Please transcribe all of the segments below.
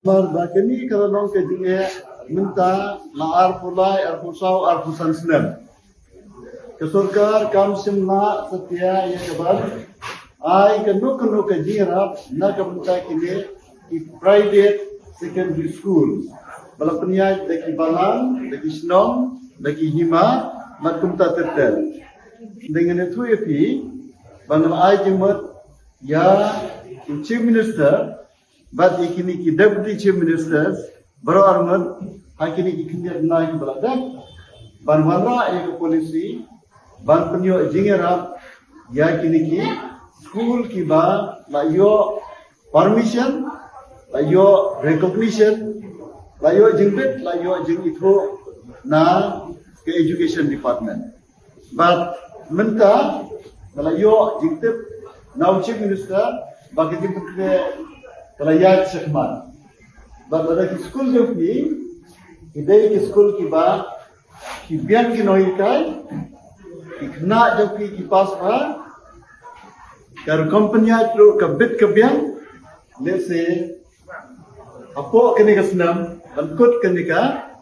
Bakini kalau nong kejengnya minta naar pulai arpusau arpusan senem. Kesurkar kam simna setia ya kabar. Ai kenu kejirap na kamunta kini di private secondary school. Balapnya daki balang, daki senong, daki hima, matkumta tertel. Dengan itu ya pi, bangal ai jemat ya chief minister. But ikini ki deputy chief ministers baro arman hakini ikini na ki balada ban wala ek polisi ban punyo jingera ya kini ki school ki ba la yo permission la yo recognition la yo jingbit la yo jing itho na ke education department but menta la yo jingtip now chief minister bagi jingtip ke Kelayat sekhmat. Pada ki school jo ki, idai ki school ki ba, ki bian ki noi kai, ki kena jo ki pas ba, kar company atro kabit kabian, lese apo kene ka senam, bangkut kene ka,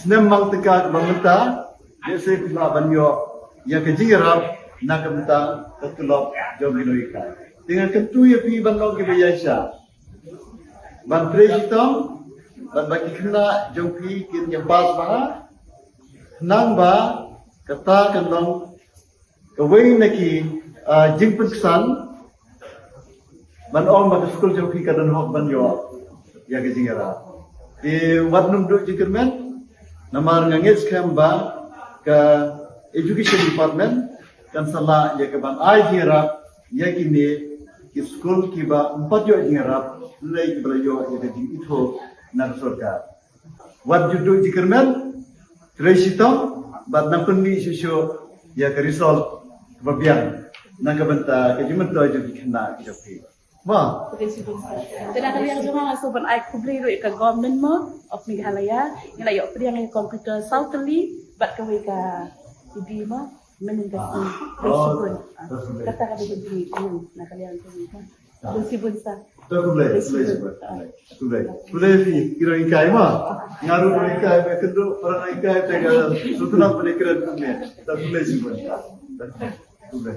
senam mang teka bangta, lese pila banyo, ya kejirap nak bangta terkelop jo ki noi kai. Dengan kentu ya pi bandong ke biasa. Ban presidong ban bagi kena jongpi kin yang pas ba nang ba kata kandong kawai naki jingpun san ban ong ba school jongpi kadan hok ban yo ya ke jingara. Di wat num do jingkermen namar ngangis kem ba ke education department kan salah ya ke ban ai hira ya kini ki school ki ba empat yo ngarap lay ki belajo ya di itu nak sorka what you do dikermen tresito bad na kundi sisyo ya ke result babian nak benta ke jimen to ju dikena ki dopi ma dan kalian semua masuk ban ai kubli ro ka government mo of Meghalaya ila yo priang yang computer southly bat ka ibi mo meninggal bersibun kata kata begini nak kalian semua bersibun sa boleh kira ikai mah ngaruh ikai bekeduk orang ikai tega sutuna penekran dunia tak boleh sibun boleh